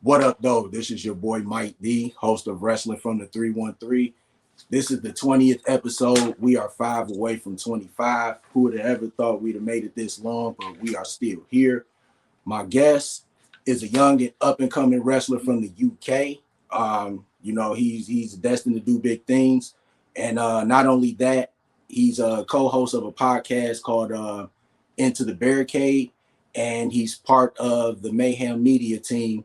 What up, though? This is your boy Mike D, host of Wrestling from the 313. This is the 20th episode. We are 5 away from 25. Who would have ever thought we'd have made it this long, but we are still here. My guest is a young and up-and-coming wrestler from the UK. He's destined to do big things. And not only that, he's a co-host of a podcast called Into the Barricade, and he's part of the Mayhem Media team.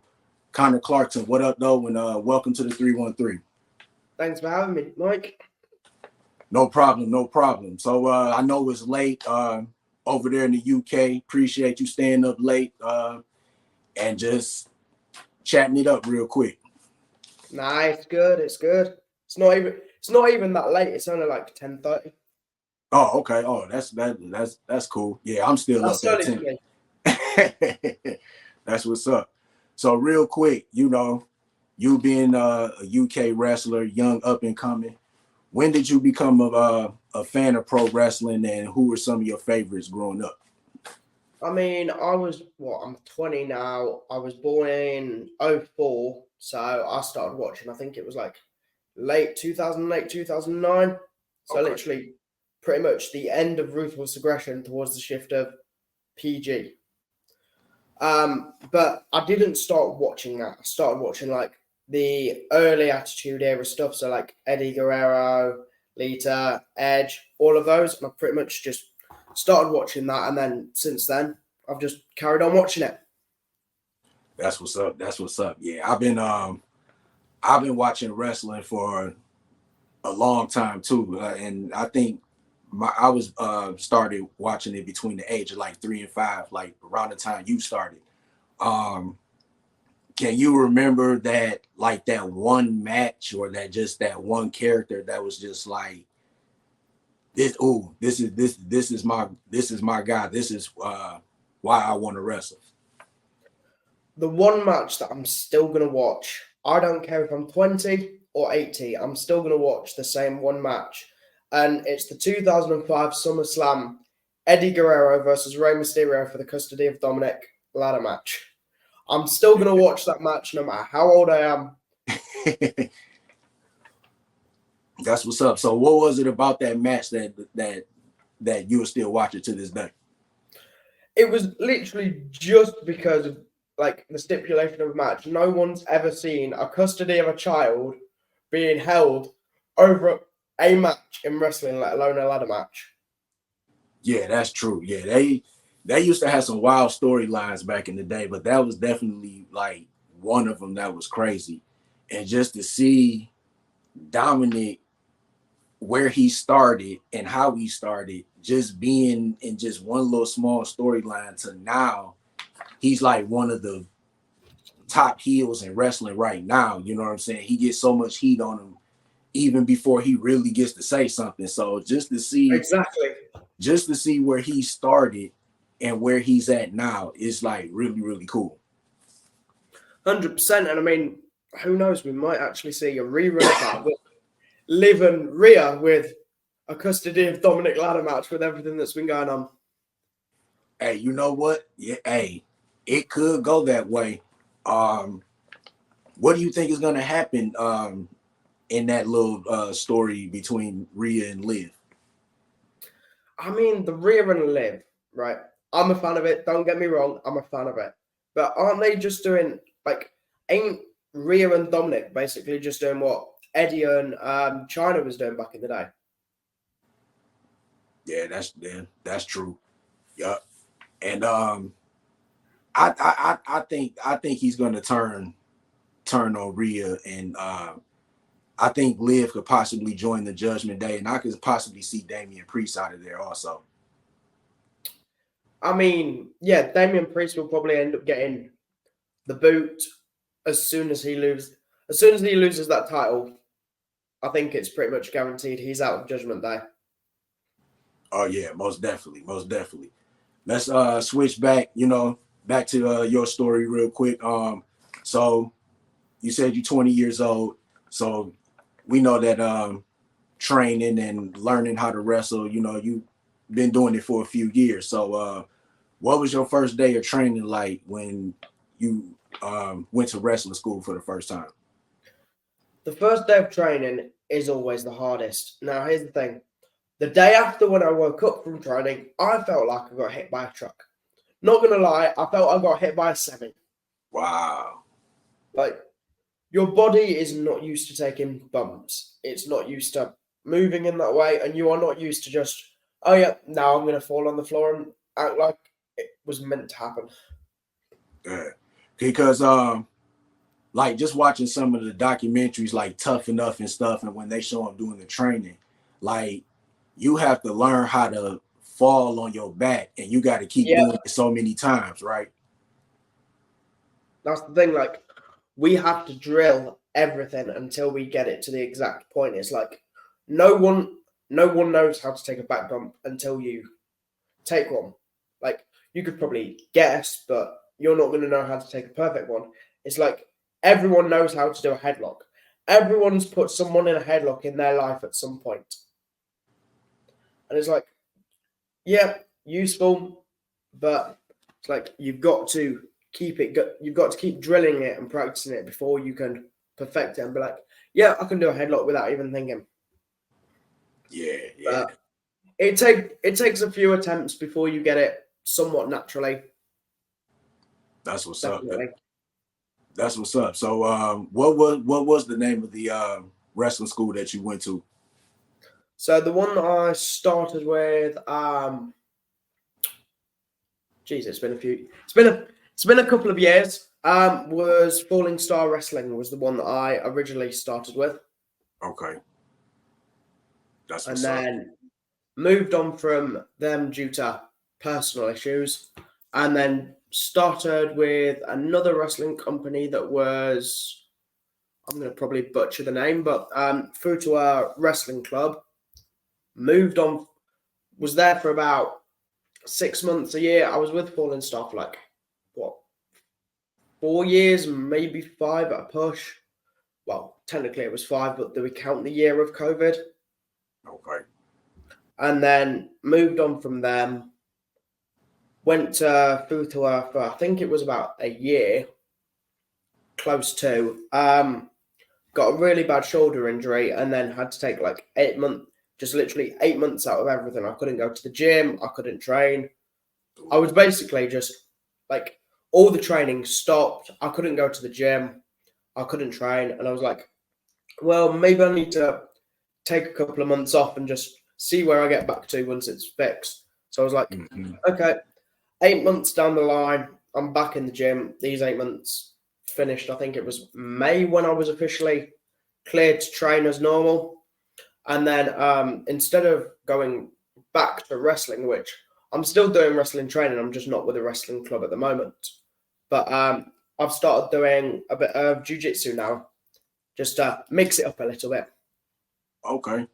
Connor Clarkson, what up, though? And welcome to the 313. Thanks for having me, Mike. No problem. So I know it's late over there in the UK. Appreciate you staying up late and just chatting it up real quick. Nah, it's good. It's not even that late. It's only like 10:30. Oh, okay. Oh, that's cool. Yeah, I'm still up at 10. That's what's up. So real quick, you being a UK wrestler, young up and coming, when did you become a fan of pro wrestling, and who were some of your favorites growing up? I mean, I'm 20 now. I was born in 2004, so I started watching, I think it was like late 2008, 2009. So Okay. Literally pretty much the end of Ruthless Aggression towards the shift of PG. But I didn't start watching that. I started watching like the early Attitude Era stuff. So like Eddie Guerrero, Lita, Edge, all of those. And I pretty much just started watching that. And then since then, I've just carried on watching it. That's what's up. Yeah, I've been watching wrestling for a long time too. And I think I was started watching it between the age of like 3 and 5, like around the time you started. Can you remember that one match or that one character that was just like this? Oh, this is my guy. This is why I want to wrestle. The one match that I'm still gonna watch. I don't care if I'm 20 or 80. I'm still gonna watch the same one match. And it's the 2005 SummerSlam Eddie Guerrero versus Rey Mysterio for the custody of Dominic ladder match. I'm still going to watch that match no matter how old I am. That's what's up. So what was it about that match that you're still watching to this day? It was literally just because of like the stipulation of a match. No one's ever seen a custody of a child being held over a match in wrestling, let alone a ladder match. Yeah, that's true. Yeah, they used to have some wild storylines back in the day, but that was definitely like one of them that was crazy. And just to see Dominic, where he started and how he started, just being in just one little small storyline to now, he's like one of the top heels in wrestling right now. You know what I'm saying? He gets so much heat on him even before he really gets to say something. So just to see where he started and where he's at now is like really, really cool. 100%. And I mean, who knows? We might actually see a rerun of that with Liv and Rhea with a custody of Dominic ladder match with everything that's been going on. Hey, you know what? Yeah, hey, it could go that way. What do you think is going to happen in that little story between Rhea and Liv? I mean, the Rhea and Liv, right? I'm a fan of it. Don't get me wrong. I'm a fan of it. But aren't they just doing, like, ain't Rhea and Dominic basically just doing what Eddie and Chyna was doing back in the day? Yeah, that's true. Yup. And I think he's going to turn on Rhea, and I think Liv could possibly join the Judgment Day, and I could possibly see Damian Priest out of there also. I mean, yeah, Damian Priest will probably end up getting the boot as soon as he loses that title. I think it's pretty much guaranteed he's out of Judgment Day. Oh yeah, most definitely. Let's switch back to your story real quick. So you said you're 20 years old, so we know that training and learning how to wrestle, you've been doing it for a few years. So what was your first day of training like when you went to wrestling school for the first time? The first day of training is always the hardest. Now, here's the thing. The day after when I woke up from training, I felt like I got hit by a truck. Not going to lie, I felt I got hit by a 7. Wow. Like, your body is not used to taking bumps. It's not used to moving in that way, and you are not used to just, oh yeah, now I'm going to fall on the floor and act like it was meant to happen. Yeah. Because like just watching some of the documentaries like Tough Enough and stuff, and when they show them doing the training, like you have to learn how to fall on your back, and you got to keep doing it so many times, right? That's the thing, like, we have to drill everything until we get it to the exact point. It's like no one knows how to take a back bump until you take one. Like, you could probably guess, but you're not going to know how to take a perfect one. It's like everyone knows how to do a headlock. Everyone's put someone in a headlock in their life at some point. And it's like, yeah, useful, but it's like you've got to keep drilling it and practicing it before you can perfect it and be like, yeah, I can do a headlock without even thinking. Yeah. It takes a few attempts before you get it somewhat naturally. That's what's Definitely. up. That's what's up. So what was the name of the wrestling school that you went to? So the one that I started with, it's been a couple of years. Was Falling Star Wrestling was the one that I originally started with. Okay. That's and what's up. then moved on from them due to personal issues, and then started with another wrestling company that was, I'm going to probably butcher the name, but foryou Wrestling Club. Moved on, was there for about 6 months, a year. I was with Falling Star for like, 4 years, maybe 5 at a push. Well, technically it was 5, but do we count the year of COVID? Okay. And then moved on from them. Went to foryou for, I think it was about a year, close to. Got a really bad shoulder injury and then had to take like 8 months, just literally 8 months out of everything. I couldn't go to the gym. I couldn't train. I was basically just like, all the training stopped. I couldn't go to the gym. I couldn't train. And I was like, well, maybe I need to take a couple of months off and just see where I get back to once it's fixed. So I was like, okay, 8 months down the line, I'm back in the gym. These 8 months finished. I think it was May when I was officially cleared to train as normal. And then instead of going back to wrestling, which I'm still doing wrestling training, I'm just not with a wrestling club at the moment. But I've started doing a bit of jiu-jitsu now, just to mix it up a little bit. Okay,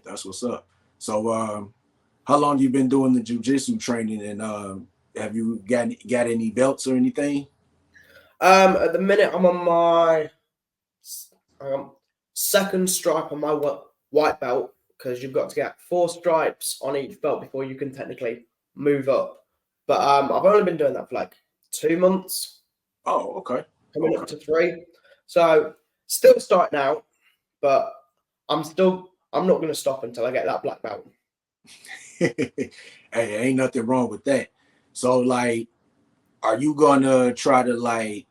that's what's up. So how long you been doing the jiu-jitsu training, and have you got any belts or anything? At the minute, I'm on my second stripe on my white belt, because you've got to get 4 stripes on each belt before you can technically move up. But I've only been doing that for like 2 months. Oh, okay. Coming up to 3. So still starting out, but I'm not going to stop until I get that black belt. Hey, ain't nothing wrong with that. So like, are you gonna try to like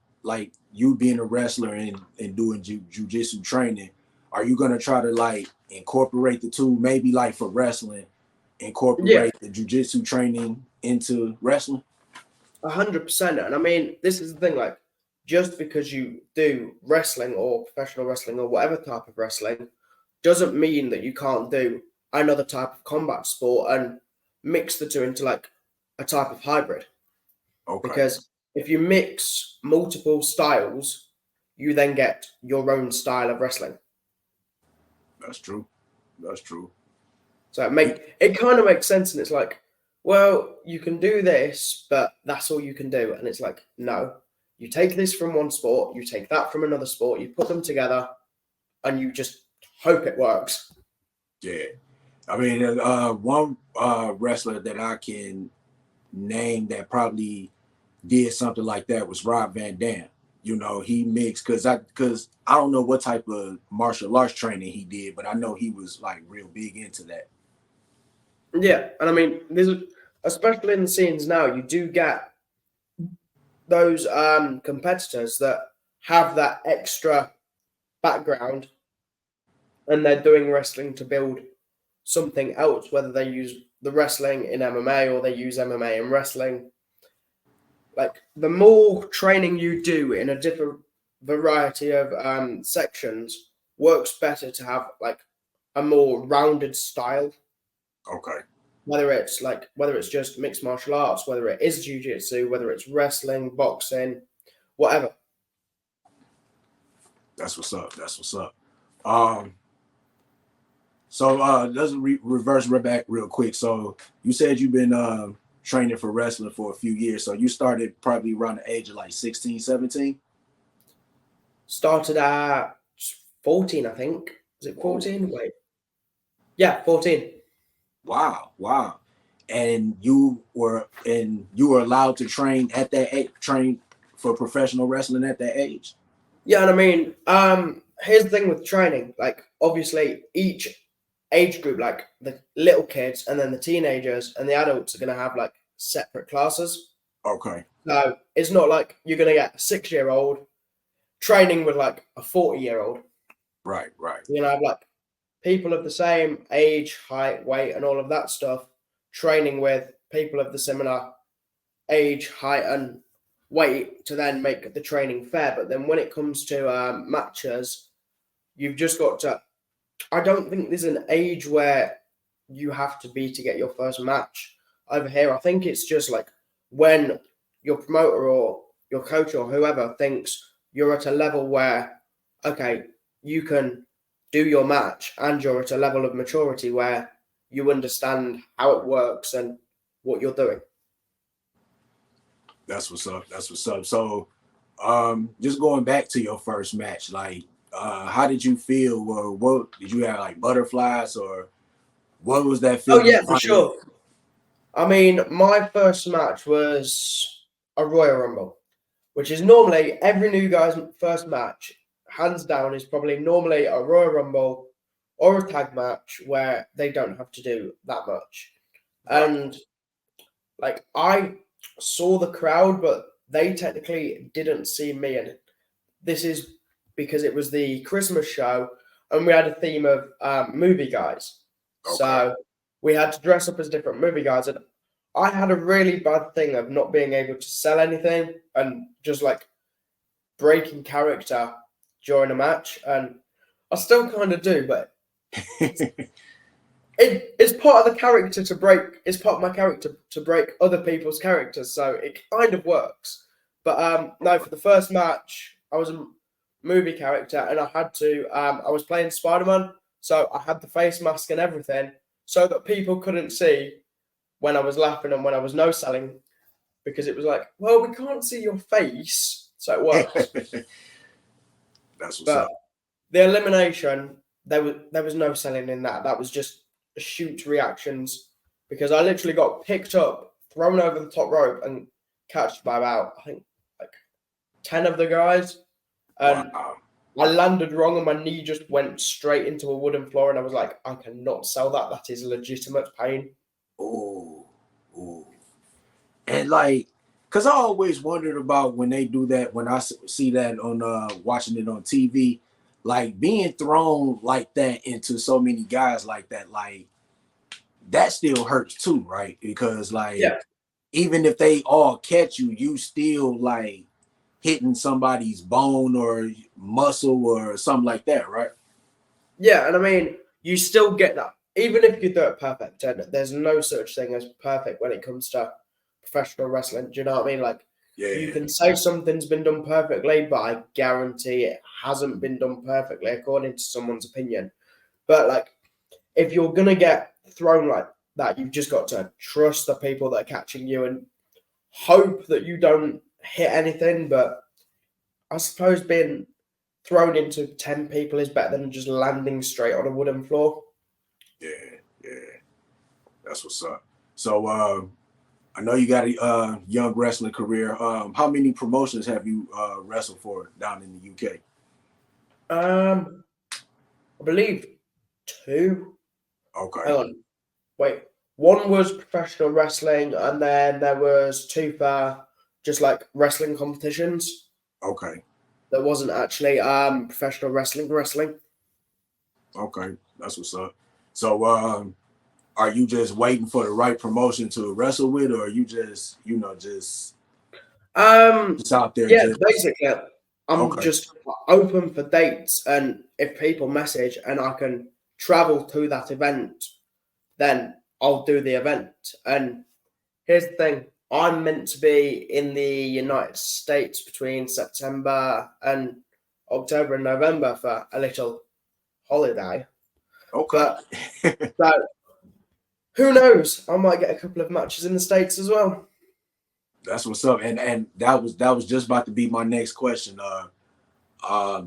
you being a wrestler and doing jiu-jitsu training, are you gonna try to like incorporate the two, maybe like for wrestling, incorporate the jiu-jitsu training into wrestling? 100%. And I mean, this is the thing, like, just because you do wrestling or professional wrestling or whatever type of wrestling doesn't mean that you can't do another type of combat sport and mix the two into like a type of hybrid. Okay. Because if you mix multiple styles, you then get your own style of wrestling. That's true. So it kind of makes sense, and it's like, well, you can do this, but that's all you can do. And it's like, no, you take this from one sport, you take that from another sport, you put them together, and you just hope it works. Yeah. I mean, one wrestler that I can name that probably did something like that was Rob Van Dam. You know, he mixed because I don't know what type of martial arts training he did, but I know he was like real big into that. Yeah, and I mean, especially in the scenes now, you do get those competitors that have that extra background, and they're doing wrestling to build something else, whether they use the wrestling in MMA or they use MMA in wrestling. Like, the more training you do in a different variety of sections works better to have like a more rounded style. Okay. Whether it's just mixed martial arts, whether it is jiu-jitsu, whether it's wrestling, boxing, whatever. That's what's up. That's what's up. So let's reverse back real quick. So you said you've been training for wrestling for a few years. So you started probably around the age of like 16, 17? Started at 14, I think. Is it 14? Wait. Yeah, 14. Wow. And you were allowed to train at that age, train for professional wrestling at that age? Yeah, and I mean, here's the thing with training. Like, obviously, each age group, like the little kids and then the teenagers and the adults, are going to have like separate classes. Okay. So it's not like you're going to get a 6-year-old training with like a 40-year-old. Right. You're going to have like people of the same age, height, weight, and all of that stuff training with people of the similar age, height, and weight to then make the training fair. But then when it comes to matches, you've just got to. I don't think there's an age where you have to be to get your first match over here. I think it's just like when your promoter or your coach or whoever thinks you're at a level where, okay, you can do your match and you're at a level of maturity where you understand how it works and what you're doing. That's what's up. So just going back to your first match, like how did you feel, or what did you have, like butterflies, or what was that feeling? Oh yeah, for sure. I mean, my first match was a Royal Rumble, which is normally every new guy's first match, hands down, is probably normally a Royal Rumble or a tag match where they don't have to do that much. And like, I saw the crowd, but they technically didn't see me. And this is because it was the Christmas show and we had a theme of movie guys. Okay. So we had to dress up as different movie guys. And I had a really bad thing of not being able to sell anything and just like breaking character during a match. And I still kind of do, but it's part of the character to break. It's part of my character to break other people's characters. So it kind of works. But no, for the first match, I was a movie character and I had to, I was playing Spider-Man. So I had the face mask and everything so that people couldn't see when I was laughing and when I was no selling, because it was like, well, we can't see your face, so it works. That's what's up. The elimination, there was no selling in that. That was just shoot reactions, because I literally got picked up, thrown over the top rope, and catched by about, I think, like 10 of the guys. And wow. I landed wrong and my knee just went straight into a wooden floor, and I was like, I cannot sell that. That is legitimate pain. Ooh. And like, cause I always wondered about when they do that, when I see that on watching it on TV, like being thrown like that into so many guys like that, like that still hurts too, right? Because like, even if they all catch you, you still like hitting somebody's bone or muscle or something like that, right? Yeah, and I mean, you still get that. Even if you do it perfect, and there's no such thing as perfect when it comes to professional wrestling. Do you know what I mean? Like, you can say something's been done perfectly, but I guarantee it hasn't been done perfectly according to someone's opinion. But like, if you're gonna get thrown like that, you've just got to trust the people that are catching you and hope that you don't hit anything. But I suppose being thrown into 10 people is better than just landing straight on a wooden floor. Yeah. That's what's up. So I know you got a young wrestling career. How many promotions have you wrestled for down in the UK? I believe two. Hang Okay, on, wait. One was professional wrestling, and then there was two for just like wrestling competitions. okay, That wasn't actually professional wrestling. okay. That's what's up. So, are you just waiting for the right promotion to wrestle with, or are you just, Um, just out there yeah, just basically, I'm okay, just open for dates, and if people message and I can travel to that event, then I'll do the event. And here's the thing: I'm meant to be in the United States between September and October and November for a little holiday. okay. But so, who knows? I might get a couple of matches in the States as well. That's what's up. And that was just about to be my next question.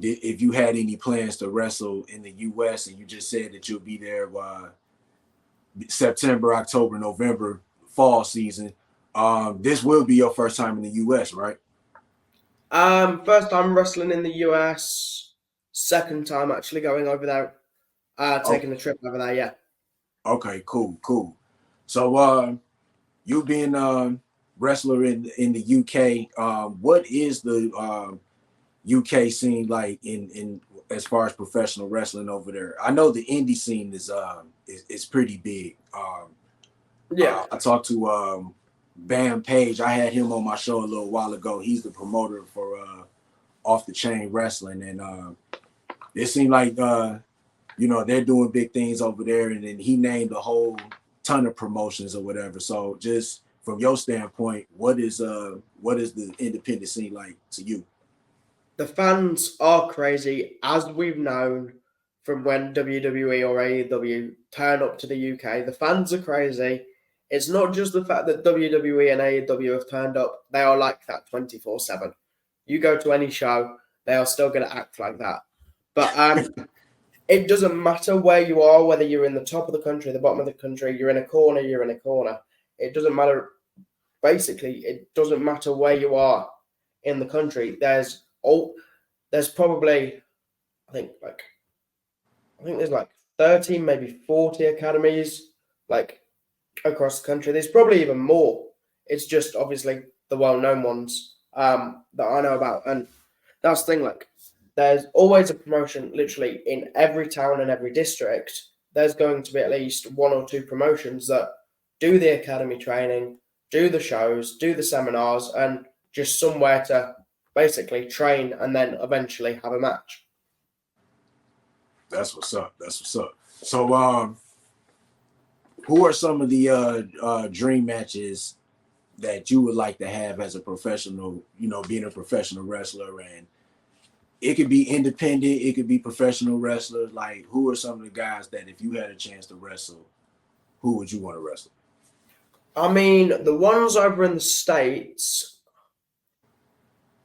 If you had any plans to wrestle in the US, and you just said that you'll be there September, October, November, fall season. This will be your first time in the US, right? First time wrestling in the US. Second time actually going over there, Oh, taking the trip over there. Yeah. okay, cool, cool. So, you being wrestler in the UK, what is the UK scene like in as far as professional wrestling over there? I know the indie scene is pretty big. Yeah. I talked to Bam Page. I had him on my show a little while ago. He's the promoter for Off the Chain Wrestling, and it seemed like they're doing big things over there. And then he named a whole ton of promotions or whatever. So just from your standpoint, what is the independent scene like to you? The fans are crazy, as we've known from when WWE or AEW turn up to the UK. The fans are crazy. It's not just the fact that WWE and AEW have turned up, they are like that 24/7. You go to any show, they are still going to act like that. But it doesn't matter where you are, whether you're in the top of the country, the bottom of the country, you're in a corner, you're in a corner. It doesn't matter. Basically, it doesn't matter where you are in the country. There's probably I think like I think there's like 13, maybe 40 academies like across the country. There's probably even more. It's just obviously the well-known ones that I know about, and that's the thing. Like, there's always a promotion, literally in every town and every district. There's going to be at least one or two promotions that do the academy training, do the shows, do the seminars, and just somewhere to basically train and then eventually have a match. That's what's up. That's what's up. So, who are some of the dream matches that you would like to have as a professional? Being a professional wrestler, and it could be independent, it could be professional wrestlers. Like, who are some of the guys that if you had a chance to wrestle, who would you want to wrestle? I mean, the ones over in the States,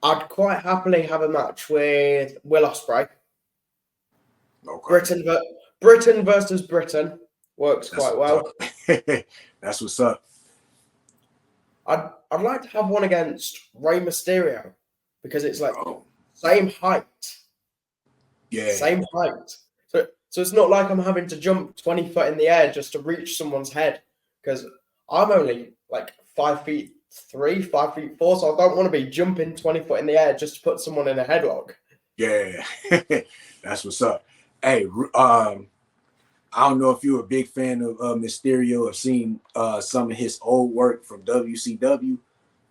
I'd quite happily have a match with Will Ospreay. Okay, Britain versus Britain works that's quite what's well. up. That's what's up. I'd like to have one against Rey Mysterio because it's like Oh, same height, yeah, same height. So it's not like I'm having to jump 20 foot in the air just to reach someone's head because I'm only like 5'3", 5'4", so I don't want to be jumping 20 foot in the air just to put someone in a headlock. yeah. That's what's up. Hey, I don't know if you're a big fan of Mysterio. I've seen some of his old work from WCW,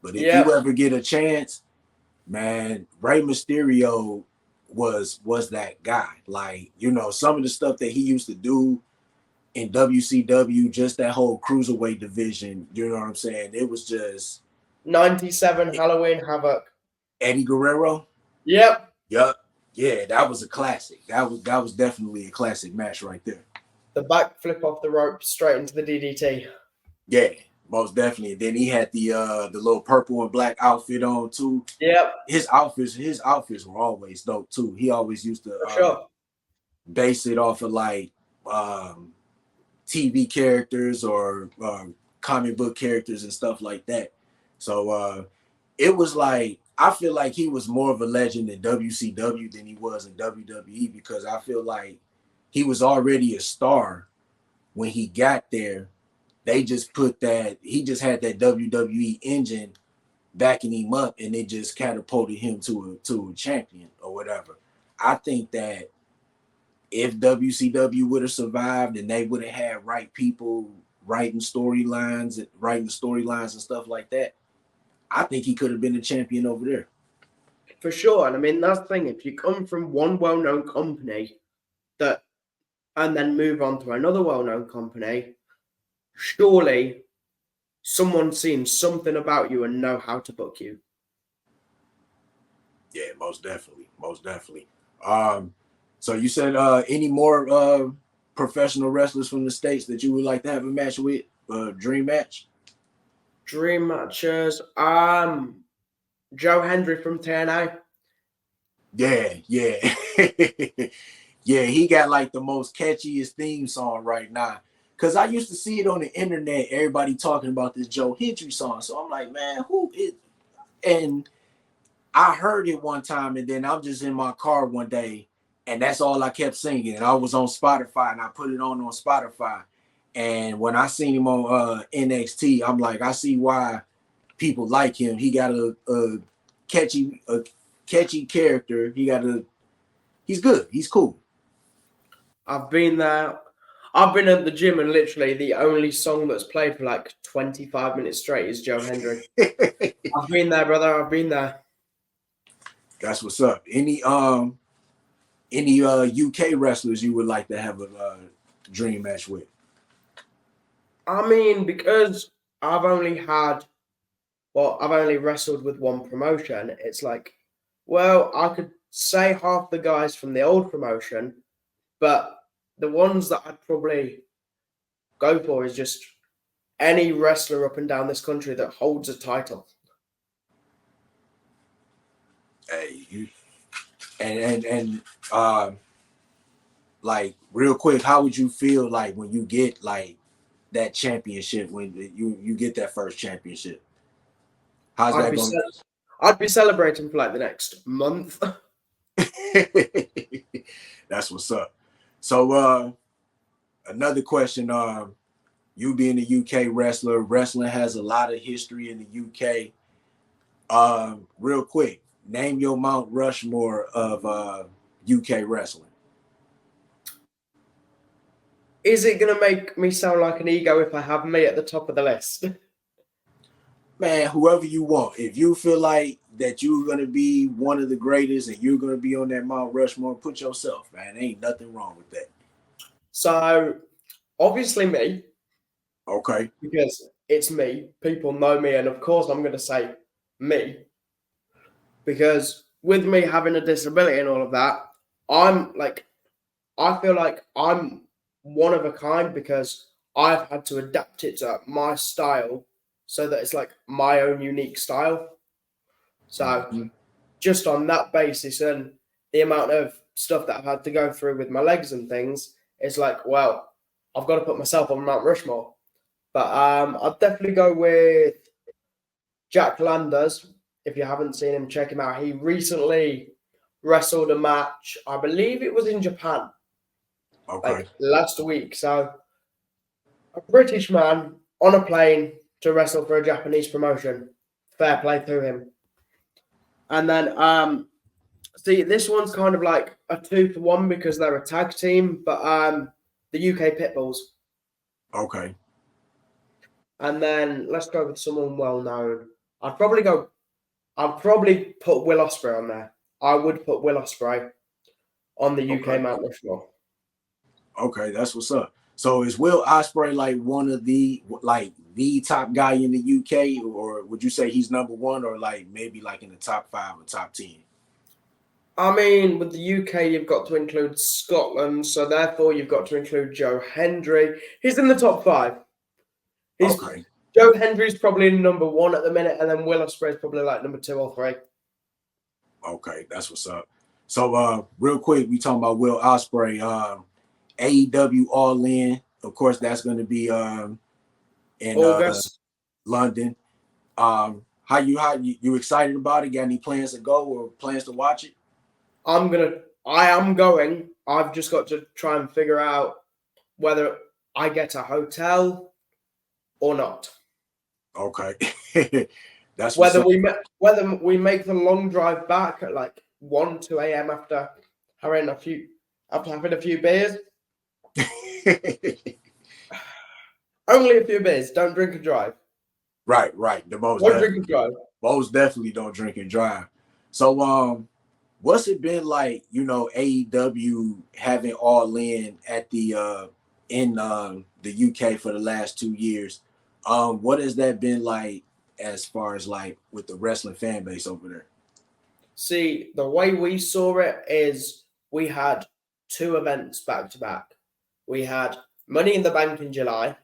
but if you Yeah, ever get a chance, man, Rey Mysterio was that guy. Like, some of the stuff that he used to do in WCW, just that whole cruiserweight division, you know what I'm saying? It was just 97 Halloween Havoc. Eddie Guerrero. Yep, Yup. Yeah, that was a classic. That was definitely a classic match right there. the back flip off the rope straight into the DDT. Yeah, most definitely. Then he had the little purple and black outfit on too. Yep, His outfits were always dope too. He always used to for sure. base it off of like TV characters or comic book characters and stuff like that. So it was like, I feel like he was more of a legend in WCW than he was in WWE, because I feel like he was already a star when he got there. They just he just had that WWE engine backing him up, and it just catapulted him to a champion or whatever. I think that if WCW would have survived and they would have had right people writing storylines and stuff like that, I think he could have been a champion over there. For sure. And I mean, that's the thing. If you come from one well-known company and then move on to another well-known company, surely someone's seen something about you and know how to book you. Yeah, most definitely. So you said any more professional wrestlers from the States that you would like to have a match with? Dream match? Dream matches. Joe Hendry from TNA. Yeah. Yeah, he got like the most catchiest theme song right now. Cause I used to see it on the internet, everybody talking about this Joe Hendry song. So I'm like, man, who is? And I heard it one time, and then I'm just in my car one day, and that's all I kept singing. And I was on Spotify, and I put it on Spotify. And when I seen him on NXT, I'm like, I see why people like him. He got a catchy character. He's good. He's cool. I've been there. I've been at the gym, and literally the only song that's played for like 25 minutes straight is Joe Hendry. I've been there, brother. I've been there. That's what's up. Any UK wrestlers you would like to have a dream match with? I mean, because I've only wrestled with one promotion. It's like, well, I could say half the guys from the old promotion, but the ones that I'd probably go for is just any wrestler up and down this country that holds a title. Hey, like real quick, how would you feel like when you get like that championship, when you get that first championship? How's that going? I'd be celebrating for like the next month. That's what's up. So another question, you being a UK wrestler, wrestling has a lot of history in the UK. Real quick, name your Mount Rushmore of UK wrestling. Is it going to make me sound like an ego if I have me at the top of the list? Man, whoever you want. If you feel like that you're going to be one of the greatest and you're going to be on that Mount Rushmore, put yourself, man. Ain't nothing wrong with that. So, obviously me. Okay. Because it's me. People know me. And of course, I'm going to say me. Because with me having a disability and all of that, I feel like I'm one of a kind because I've had to adapt it to my style so that it's like my own unique style. So just on that basis and the amount of stuff that I've had to go through with my legs and things, it's like, well, I've got to put myself on Mount Rushmore. But I'd definitely go with Jack Landers. If you haven't seen him, check him out. He recently wrestled a match, I believe it was in Japan. Okay. Like last week. So a British man on a plane to wrestle for a Japanese promotion. Fair play to him. And then see, this one's kind of like a 2-for-1 because they're a tag team, but the UK Pitbulls. Okay. And then let's go with someone well known. I'd probably put Will Ospreay on there. I would put Will Ospreay on the UK Mount Rushmore. Okay, that's what's up. So is Will Ospreay like one of the top guy in the UK, or would you say he's number one, or like maybe like in the top 5 or top 10? I mean, with the UK, you've got to include Scotland, so therefore you've got to include Joe Hendry. He's in the top 5. Okay. Joe Hendry's probably number 1 at the minute, and then Will Ospreay's probably like number 2 or 3. Okay, that's what's up. So real quick, we talking about Will Ospreay, AEW All In. Of course, that's going to be in August. London. How you excited about it? Got any plans to go or plans to watch it? I am going. I've just got to try and figure out whether I get a hotel or not. Okay. That's what's up. Whether we make the long drive back at like 1-2 a.m. after having a few beers. Only a few beers. Don't drink and drive. Right. Drink and drive. Most definitely don't drink and drive. So what's it been like, AEW having All In at the UK for the last 2 years? What has that been like as far as like with the wrestling fan base over there? See, the way we saw it is we had 2 events back to back. We had Money in the Bank in July,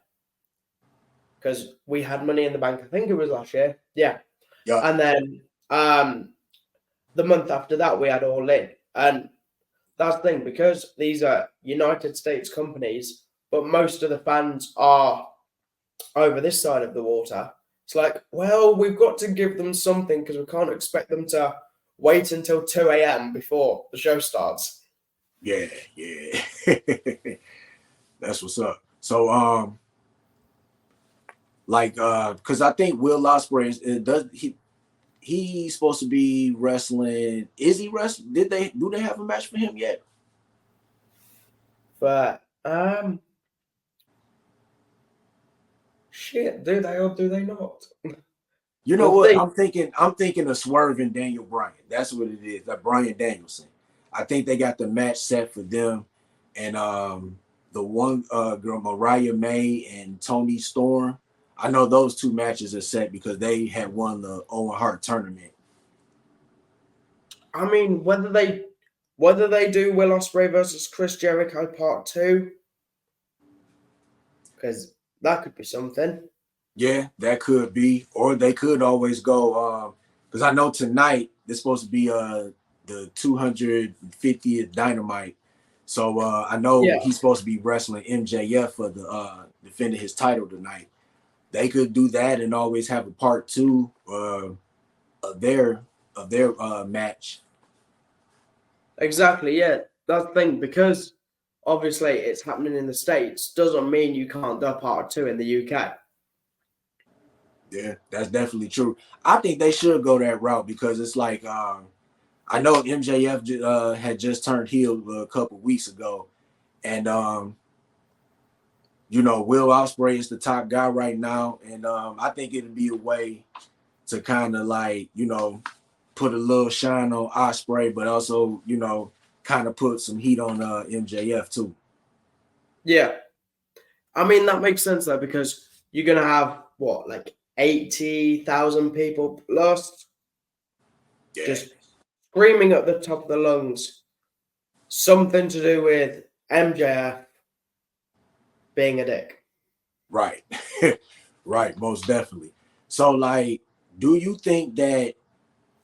because we had Money in the Bank, I think it was last year. Yeah. And then the month after that, we had All In. And that's the thing, because these are United States companies, but most of the fans are over this side of the water. It's like, well, we've got to give them something because we can't expect them to wait until 2 a.m. before the show starts. Yeah. That's what's up. So, because I think Will Ospreay he's supposed to be wrestling. Is he wrestling? Do they have a match for him yet? But shit, do they or do they not? You know what? I'm thinking of Swerve and Daniel Bryan. That's what it is. That Bryan Danielson. I think they got the match set for them, and the one girl Mariah May and Toni Storm. I know those 2 matches are set because they had won the Owen Hart tournament. I mean, whether they do Will Ospreay versus Chris Jericho Part 2, because that could be something. Yeah, that could be, or they could always go. Because I know tonight it's supposed to be the 250th Dynamite, so I know he's supposed to be wrestling MJF for the defending his title tonight. They could do that and always have a part 2 of their match. Exactly, yeah. That's the thing, because obviously it's happening in the States doesn't mean you can't do Part 2 in the UK. Yeah, that's definitely true. I think they should go that route because it's like I know MJF had just turned heel a couple weeks ago, and Will Ospreay is the top guy right now, and I think it'd be a way to kind of like put a little shine on Ospreay, but also kind of put some heat on MJF too. Yeah, I mean that makes sense though, because you're gonna have what, like 80,000 people plus, just screaming at the top of the lungs, something to do with MJF being a dick. Right. Right, most definitely. So like, do you think that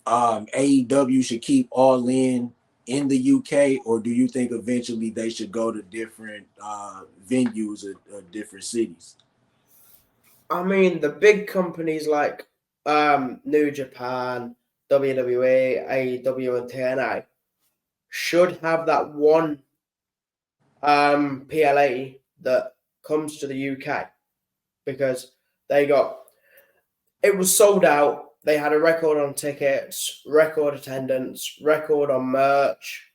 AEW should keep All In the UK, or do you think eventually they should go to different venues or different cities? I mean, the big companies like New Japan, WWE, AEW, and TNA should have that one PLA that comes to the UK, because it was sold out. They had a record on tickets, record attendance, record on merch,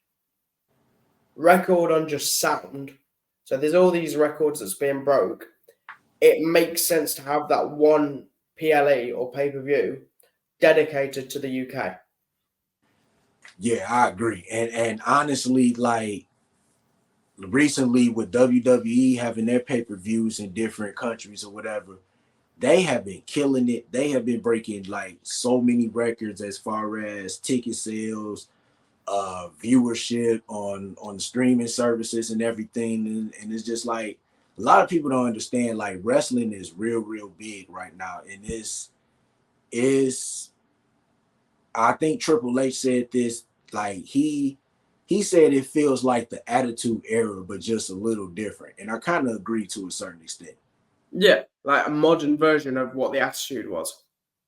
record on just sound. So there's all these records that's being broke. It makes sense to have that one PLE or pay-per-view dedicated to the UK. Yeah, I agree. And honestly, like recently with WWE having their pay-per-views in different countries or whatever, they have been killing it. They have been breaking like so many records as far as ticket sales, viewership on streaming services and everything. And it's just like a lot of people don't understand, like wrestling is real big right now. And this is, I think Triple H said this, like he said it feels like the Attitude Era, but just a little different. And I kind of agree to a certain extent. Yeah, like a modern version of what the Attitude was.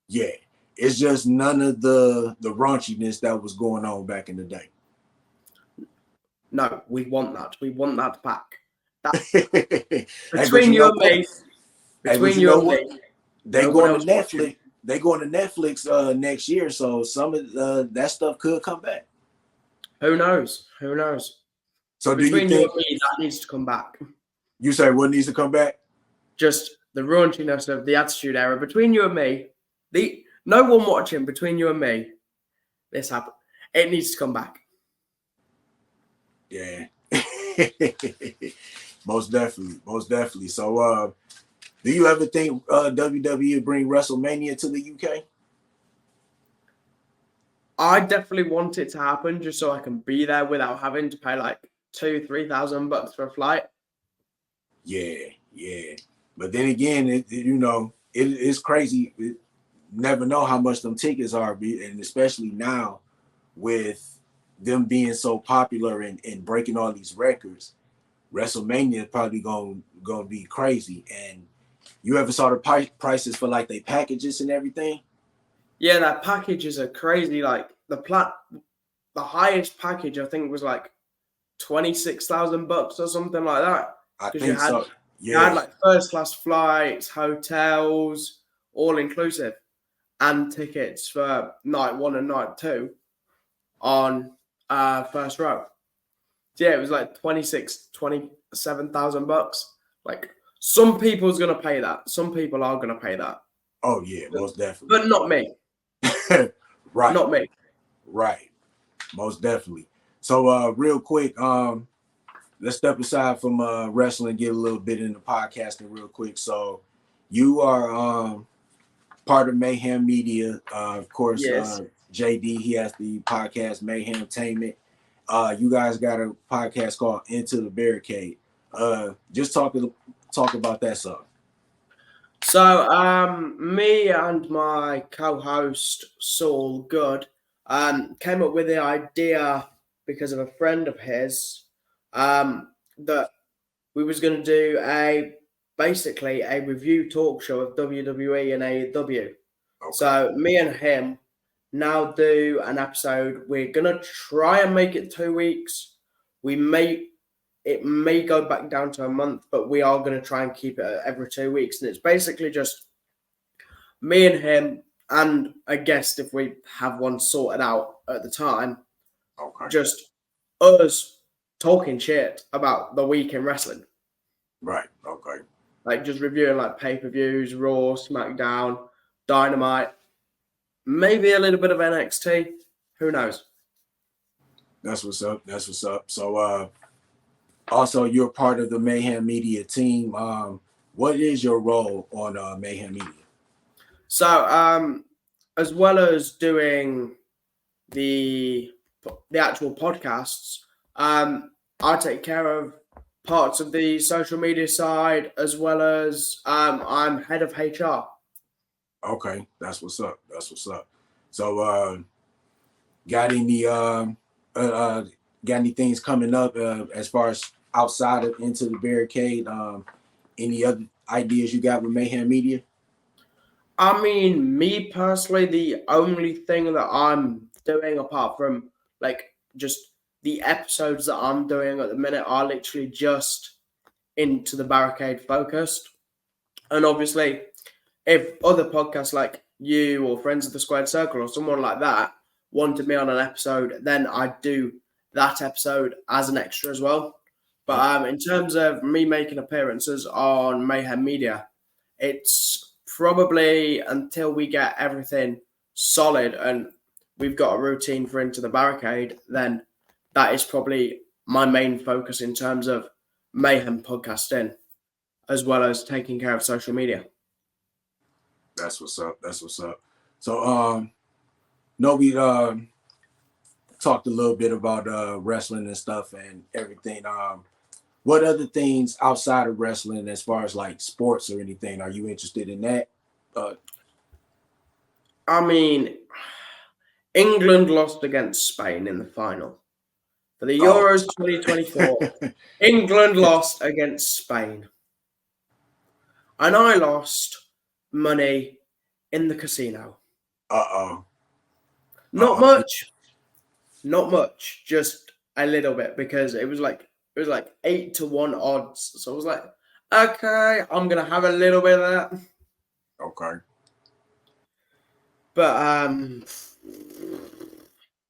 Yeah, it's just none of the raunchiness that was going on back in the day. No, we want that. We want that back. Hey, but Between you you know and what? me, Hey, but between you you know and what? me, They no one going to else watching. Netflix. They going to Netflix next year, so some of that stuff could come back. Who knows? Who knows? So do you Between you think and me, that needs to come back. you say what needs to come back? Just the raunchiness of the Attitude Era. Between you and me, no one watching. Between you and me, this happened. It needs to come back. Yeah. Most definitely. Most definitely. So do you ever think WWE would bring WrestleMania to the UK? I definitely want it to happen just so I can be there without having to pay like $2,000-3,000 for a flight. Yeah, yeah. But then again, it's crazy. Never know how much them tickets are, and especially now with them being so popular and breaking all these records, WrestleMania is probably gonna be crazy. And you ever saw the prices for like they packages and everything? Yeah, that packages are crazy. Like the highest package I think was like $26,000 or something like that. I Because think so. you had Yeah. like first class flights, hotels, all inclusive, and tickets for night 1 and night 2 on first row. So yeah, it was like $27,000. Like some people's gonna pay that. Some people are gonna pay that. Oh yeah, most definitely. But not me. Right, Not me. right. Most definitely. So real quick, let's step aside from wrestling, get a little bit into podcasting real quick. So you are part of Mayhem Media. Of course, Yes. JD, he has the podcast Mayhem Tainment. You guys got a podcast called Into the Barricade. Just talk about that song. So me and my co-host Saul Good came up with the idea because of a friend of his that we was going to do basically a review talk show of WWE and AEW. Okay. So me and him now do an episode. We're gonna try and make it 2 weeks. It may go back down to a month, but we are gonna try and keep it every 2 weeks. And it's basically just me and him and a guest if we have one sorted out at the time. Okay. Just us talking shit about the week in wrestling. Right. Okay. Like just reviewing like pay-per-views, Raw, SmackDown, Dynamite, maybe a little bit of NXT. Who knows? That's what's up. That's what's up. So also you're part of the Mayhem Media team. What is your role on Mayhem Media? So as well as doing the actual podcasts, I take care of parts of the social media side as well as I'm head of HR. Okay, that's what's up. That's what's up. So got any got any things coming up as far as outside of Into the Barricade? Any other ideas you got with Mayhem Media? I mean, me personally, the only thing that I'm doing apart from like just the episodes that I'm doing at the minute are literally just Into the Barricade focused. And obviously, if other podcasts like you or Friends of the Squared Circle or someone like that wanted me on an episode, then I'd do that episode as an extra as well. But in terms of me making appearances on Mayhem Media, it's probably until we get everything solid and we've got a routine for Into the Barricade, then that is probably my main focus in terms of Mayhem podcasting, as well as taking care of social media. That's what's up. That's what's up. So no, we talked a little bit about wrestling and stuff and everything. What other things outside of wrestling, as far as like sports or anything, are you interested in that? I mean, England lost against Spain in the final. For the Euros 2024, England lost against Spain. and I lost money in the casino. Uh-oh. Not Uh-oh. much, just a little bit, because it was like 8-1 odds. So I was like, okay, I'm gonna have a little bit of that. Okay. But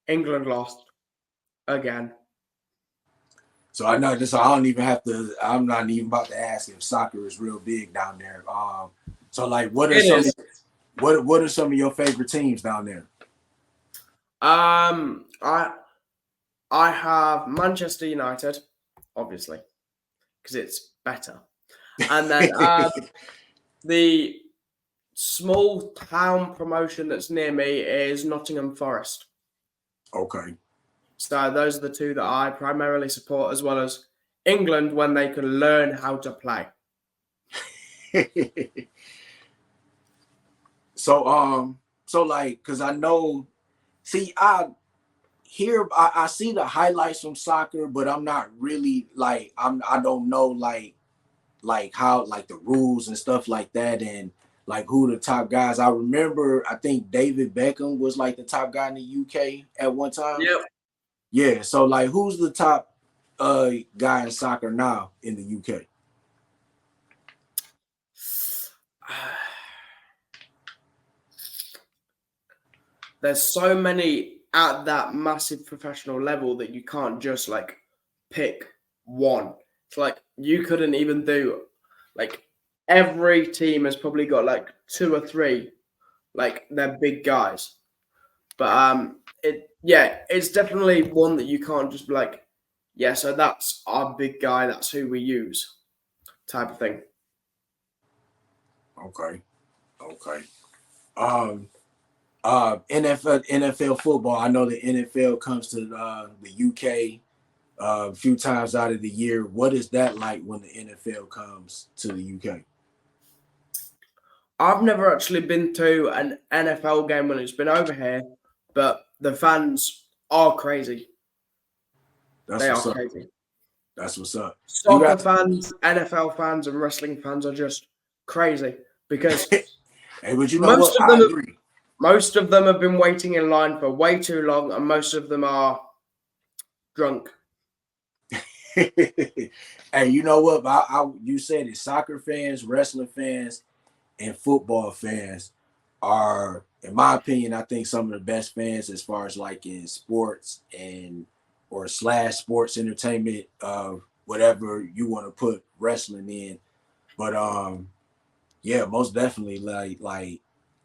England lost again. So I know this. I don't even have to. I'm not even about to ask if soccer is real big down there. So like, what are It some is. what are some of your favorite teams down there? I have Manchester United, obviously, because it's better. And then the small town promotion that's near me is Nottingham Forest. Okay. So those are the two that I primarily support, as well as England when they can learn how to play. So like, cause I know, see, I see the highlights from soccer, but I'm not really like, I don't know like how, like the rules and stuff like that, and like who the top guys. I remember, I think David Beckham was like the top guy in the UK at one time. Yep. Yeah. So like, who's the top guy in soccer now in the UK? There's so many at that massive professional level that you can't just like pick one. It's like you couldn't even do, like, every team has probably got like 2 or 3, like, they're big guys. But it's definitely one that you can't just be like, yeah, so that's our big guy, that's who we use, type of thing. Okay. Okay. NFL football. I know the NFL comes to the UK a few times out of the year. What is that like when the NFL comes to the UK? I've never actually been to an NFL game when it's been over here, but the fans are crazy. That's They what's are up. crazy. That's what's up. You Soccer got fans, NFL fans, and wrestling fans are just crazy because hey, but you know what? most of I them agree. most of them have been waiting in line for way too long, and most of them are drunk. Hey, you know what? You said it. Soccer fans, wrestling fans, and football fans are, in my opinion, I think some of the best fans as far as like in sports and or slash sports entertainment, whatever you want to put wrestling in. But yeah, most definitely like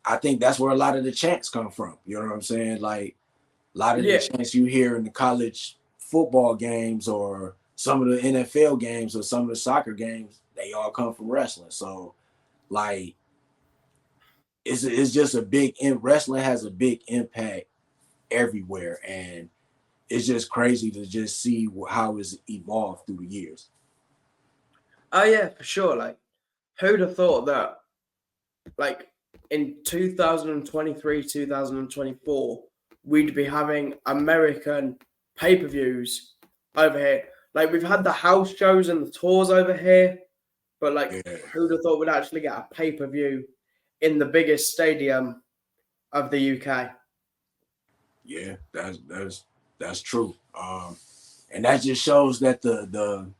I think that's where a lot of the chants come from. You know what I'm saying? Like a lot of the Yeah, chants you hear in the college football games or some of the NFL games or some of the soccer games, they all come from wrestling. So like it's just a big wrestling has a big impact everywhere, and it's just crazy to just see how it's evolved through the years. oh yeah, for sure. Like, who'd have thought that? Like, in 2023, 2024, we'd be having American pay-per-views over here. Like, we've had the house shows and the tours over here, but like, Yeah, who'd have thought we'd actually get a pay-per-view in the biggest stadium of the UK? yeah, that's true. And that just shows that the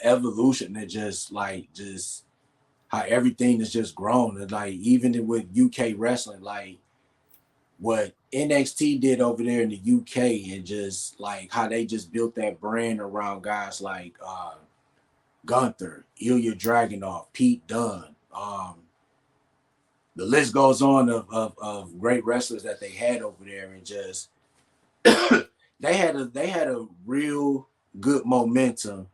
evolution that just how everything is just grown. And like even with UK wrestling, like what NXT did over there in the UK, and just like how they just built that brand around guys like Gunther, Ilya Dragunov, Pete Dunne. The list goes on of great wrestlers that they had over there, and just they had a real good momentum.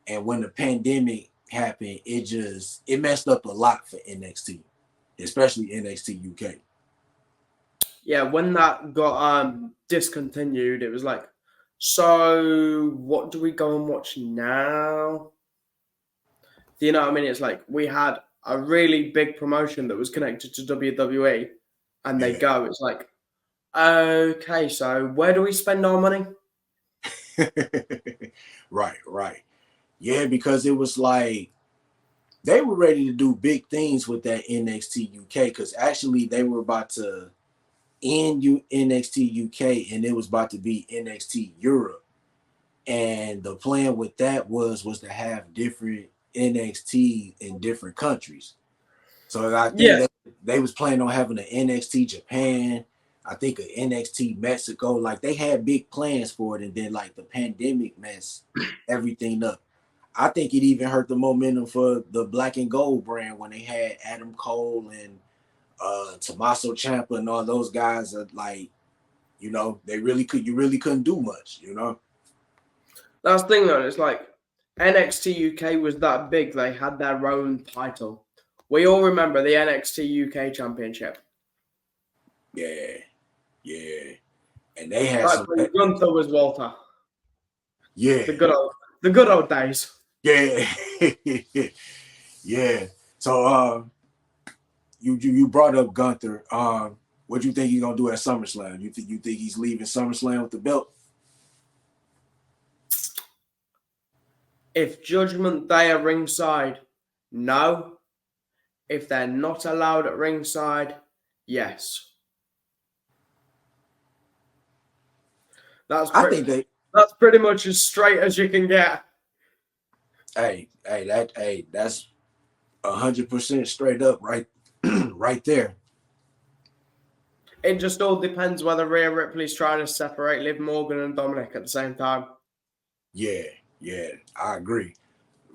And when the pandemic happened, it messed up a lot for NXT, especially NXT UK. Yeah, when that got discontinued, it was like, so what do we go and watch now? Do you know what I mean? It's like we had a really big promotion that was connected to WWE, and they Yeah. go. It's like, okay, so where do we spend our money? Right. Yeah, because it was like they were ready to do big things with that NXT UK because actually they were about to end NXT UK and it was about to be NXT Europe. And the plan with that was to have different NXT in different countries. So I think Yeah. they was planning on having an NXT Japan, I think an NXT Mexico. Like they had big plans for it, and then like the pandemic messed everything up. I think it even hurt the momentum for the Black and Gold brand when they had Adam Cole and Tommaso Ciampa and all those guys. Are like, you really couldn't do much. That's the thing though, it's like NXT UK was that big, they had their own title. We all remember the NXT UK Championship. Yeah, and they had That's some. when Gunther was Walter. Yeah, The good old days. yeah, yeah. So you brought up Gunther. What do you think he's gonna do at SummerSlam? You think he's leaving SummerSlam with the belt? If Judgment Day are ringside, no. If they're not allowed at ringside, yes. That's pretty much as straight as you can get. That's 100% straight up, right, right there. It just all depends whether Rhea Ripley's trying to separate Liv Morgan and Dominic at the same time. Yeah, I agree.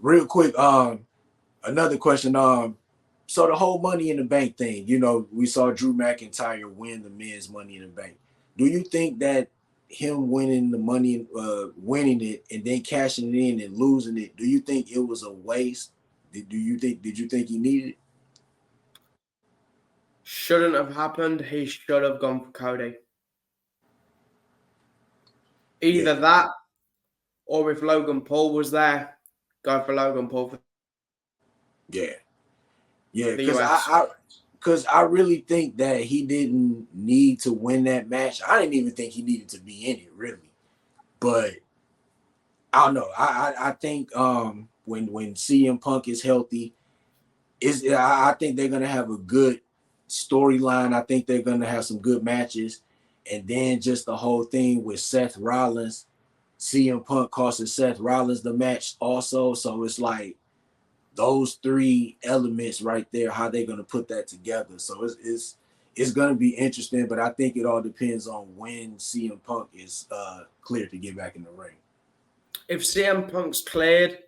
Real quick, another question. So the whole Money in the Bank thing, we saw Drew McIntyre win the men's Money in the Bank. Do you think that him winning the money, winning it, and then cashing it in and losing it, do you think it was a waste? Did you think he needed it? Shouldn't have happened. He should have gone for Cody. Either that, or if Logan Paul was there, go for Logan Paul. Yeah, because I really think that he didn't need to win that match. I didn't even think he needed to be in it, really. But I don't know. I think when CM Punk is healthy, I think they're gonna have a good storyline. I think they're gonna have some good matches, and then just the whole thing with Seth Rollins, CM Punk costing Seth Rollins the match also. So it's like those three elements right there, how they're gonna put that together. So it's gonna be interesting, but I think it all depends on when CM Punk is cleared to get back in the ring. If CM Punk's cleared,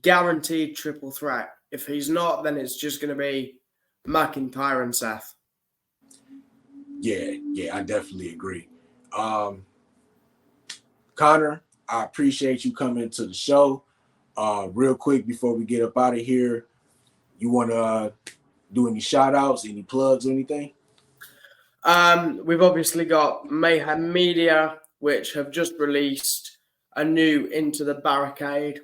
guaranteed triple threat. If he's not, then it's just going to be McIntyre and Seth. Yeah, I definitely agree. Connor, I appreciate you coming to the show. Real quick before we get up out of here, you want to do any shout outs, any plugs or anything? We've obviously got Mayhem Media, which have just released a new Into the Barricade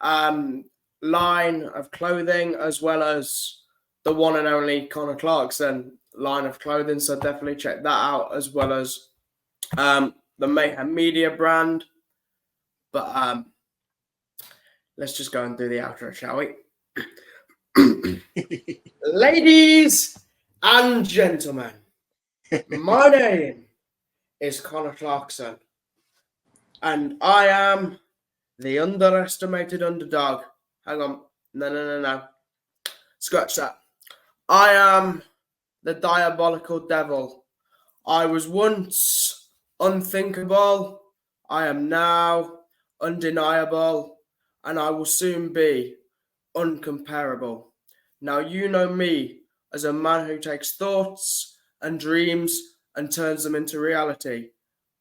line of clothing, as well as the one and only Connor Clarkson line of clothing. So definitely check that out, as well as the Mayhem Media brand. But let's just go and do the outro, shall we? Ladies and gentlemen, my name is Connor Clarkson, and I am the underestimated underdog. Hang on. No. Scratch that. I am the diabolical devil. I was once unthinkable. I am now undeniable. And I will soon be uncomparable. Now you know me as a man who takes thoughts and dreams and turns them into reality.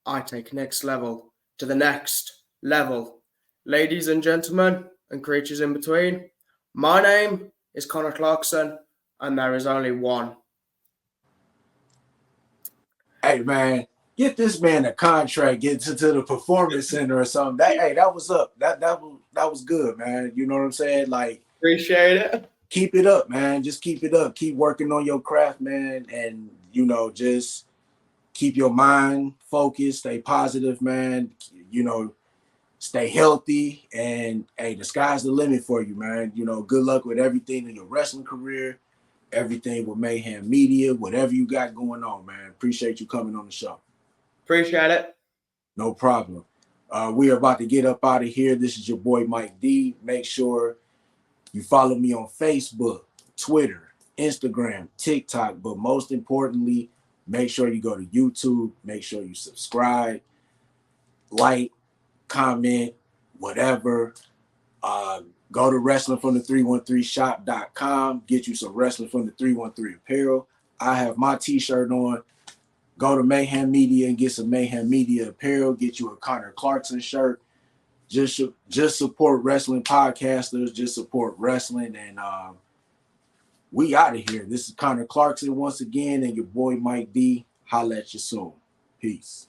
I take next level to the next level. Ladies and gentlemen and creatures in between, my name is Connor Clarkson, and there is only one. Hey man, get this man a contract, get to the performance center or something. That was up. That was good, man. You know what I'm saying? Like, appreciate it. Keep it up, man. Just keep it up. Keep working on your craft, man. And just keep your mind focused, stay positive, man. stay healthy, and hey, the sky's the limit for you, man. You know, good luck with everything in your wrestling career, everything with Mayhem Media, whatever you got going on, man. Appreciate you coming on the show. Appreciate it. No problem. We are about to get up out of here. This is your boy Mike D. Make sure you follow me on Facebook, Twitter, Instagram, TikTok, but most importantly, make sure you go to YouTube. Make sure you subscribe, like, comment, whatever. Go to wrestlingfromthe313shop.com. Get you some Wrestling from the 313 apparel. I have my t-shirt on. Go to Mayhem Media and get some Mayhem Media apparel. Get you a Connor Clarkson shirt. Just support wrestling podcasters. Just support wrestling. And we out of here. This is Connor Clarkson once again, and your boy Mike D. Holla at you soon. Peace.